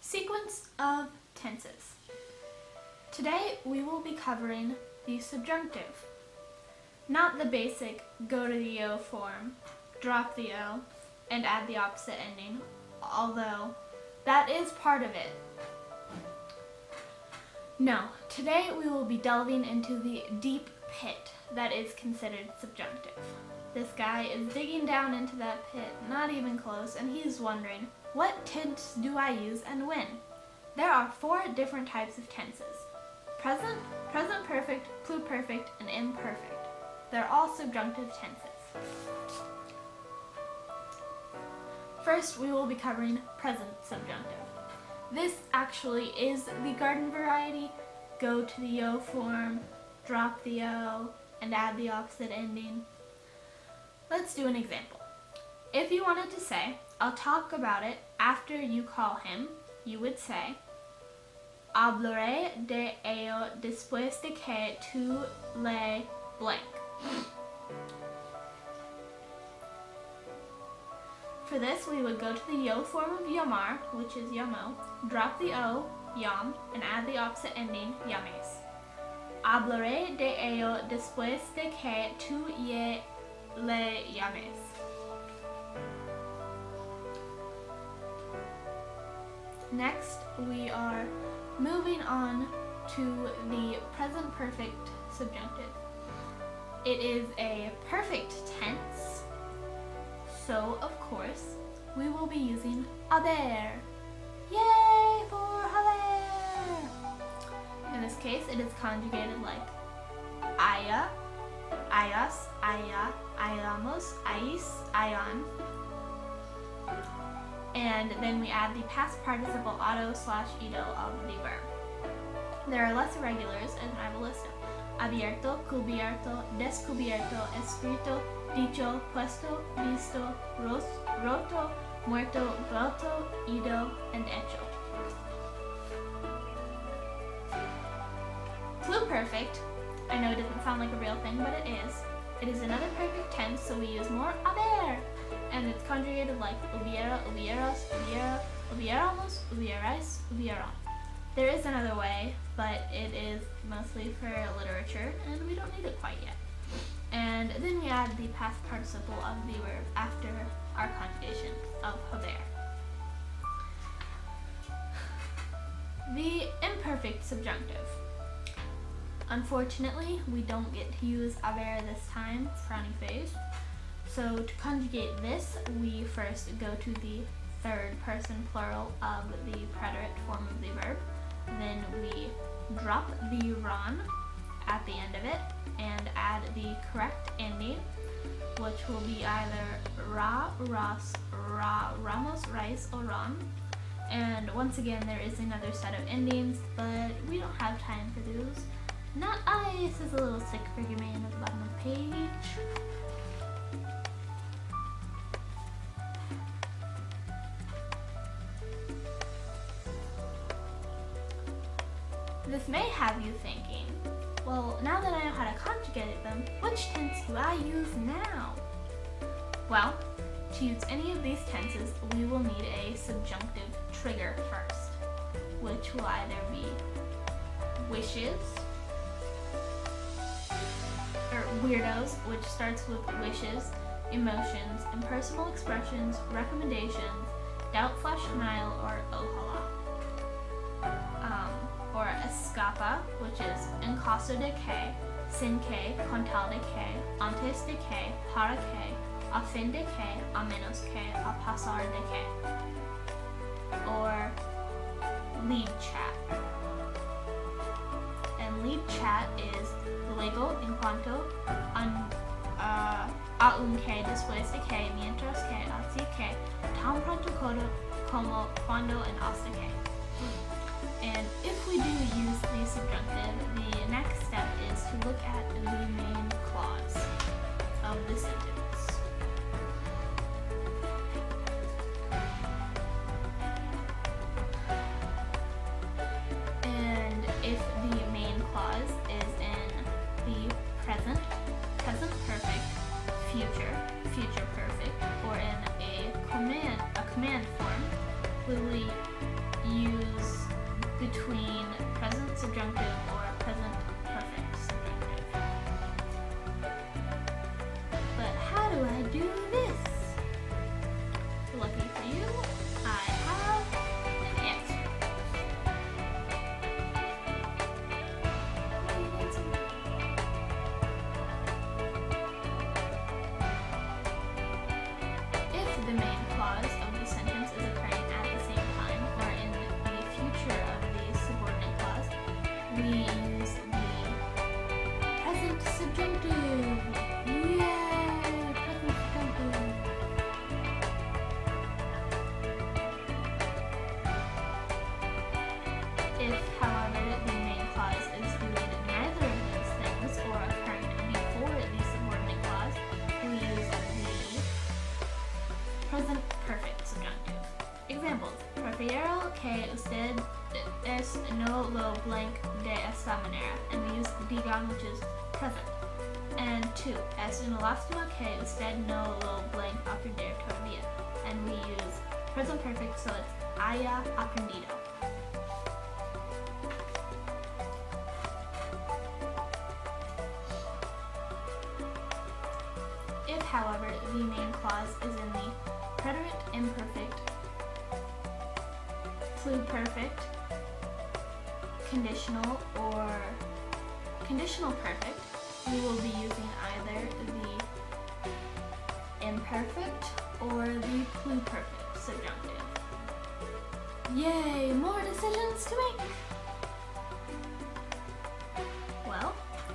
Sequence of tenses. Today we will be covering the subjunctive. Not the basic go to the O form, drop the O, and add the opposite ending, although that is part of it. No, today we will be delving into the deep pit that is considered subjunctive. This guy is digging down into that pit, not even close, and he's wondering, what tense do I use and when? There are 4 different types of tenses: present, present perfect, pluperfect, and imperfect. They're all subjunctive tenses. First, we will be covering present subjunctive. This actually is the garden variety. Go to the O form, drop the O, and add the opposite ending. Let's do an example. If you wanted to say, I'll talk about it after you call him, you would say, hablaré de ello después de que tú le blank. For this, we would go to the yo form of llamar, which is llamo, drop the O, llam, and add the opposite ending, llames. Hablaré de ello después de que tú le llames. Next, we are moving on to the present perfect subjunctive. It is a perfect tense, so of course we will be using haber. Yay for haber! In this case, it is conjugated like haya, hayas, haya, hayamos, hayis, hayan. And then we add the past participle auto/ido of the verb. There are less irregulars, and I will list them: abierto, cubierto, descubierto, escrito, dicho, puesto, visto, roto, muerto, vuelto, ido, and hecho. Pluperfect, I know it doesn't sound like a real thing, but it is. It is another perfect tense, so we use more haber. And it's conjugated like hubiera, hubieras, hubiera, hubiéramos, hubierais, hubieran. There is another way, but it is mostly for literature, and we don't need it quite yet. And then we add the past participle of the verb after our conjugation of haber. The imperfect subjunctive. Unfortunately, we don't get to use haber this time, frowny face. So to conjugate this, we first go to the third person plural of the preterite form of the verb. Then we drop the ron at the end of it and add the correct ending, which will be either ra, ras, ra, ramos, rice, or ron. And once again, there is another set of endings, but we don't have time for those. Not ice is a little stick figure man at the bottom of the page. This may have you thinking, well, now that I know how to conjugate them, which tense do I use now? Well, to use any of these tenses, we will need a subjunctive trigger first, which will either be wishes, or weirdos, which starts with wishes, emotions, impersonal expressions, recommendations, doubt/denial, or ojalá. Or escapa, which is en caso de que, sin que, con tal de que, antes de que, para que, a fin de que, a menos que, a pasar de que. Or lead chat. And lead chat is luego, en cuanto, a un que, después de que, mientras que, así que, tan pronto como, cuando, and hasta que. And if we do use the subjunctive, the next step is to look at the main clause of the sentence. And if the main clause is in the present, present perfect, future, future perfect, or in a command form, we will use subjunctive or present perfect subjunctive. But how do I do this? Lucky for you, I have an answer. If the main clause of the sentence is occurring at the same time or in the future of the subordinate clause, we use the present subjunctive. Yay! Present subjunctive. If, however, the main clause is doing neither of those things or occurring before the subordinate clause, we use the present perfect subjunctive. Examples. Prefiero que usted no lo blank de esta manera. And we use digan, which is present. And 2. Es una lástima que usted no lo blank aprender todavía. And we use present perfect, so it's haya aprendido. If, however, the main clause is in the preterite imperfect, pluperfect, conditional, or conditional perfect, we will be using either the imperfect or the pluperfect subjunctive. Yay, more decisions to make! Well,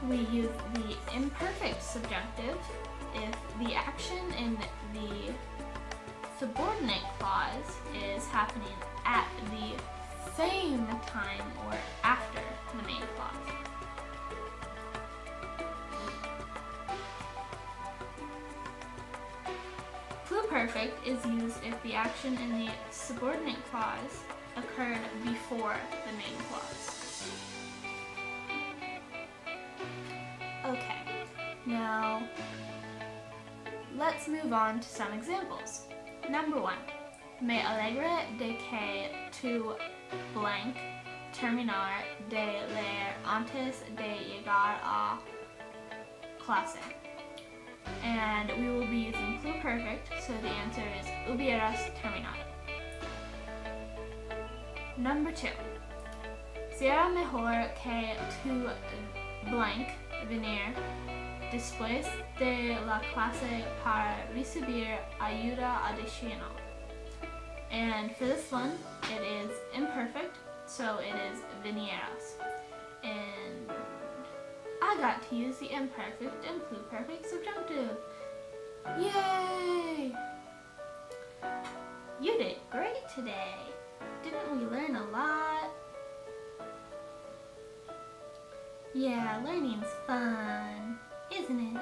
we use the imperfect subjunctive if the action in the subordinate clause is happening at the same time or after the main clause. Pluperfect is used if the action in the subordinate clause occurred before the main clause. Okay, now let's move on to some examples. Number 1. Me alegra de que tu blank terminar de leer antes de llegar a clase. And we will be using pluperfect, so the answer is hubieras terminado. Number 2. Será mejor que tu blank venir después de la clase para recibir ayuda adicional. And for this one, it is imperfect, so it is vinieras. And I got to use the imperfect and pluperfect subjunctive. Yay! You did great today. Didn't we learn a lot? Yeah, learning's fun, isn't it?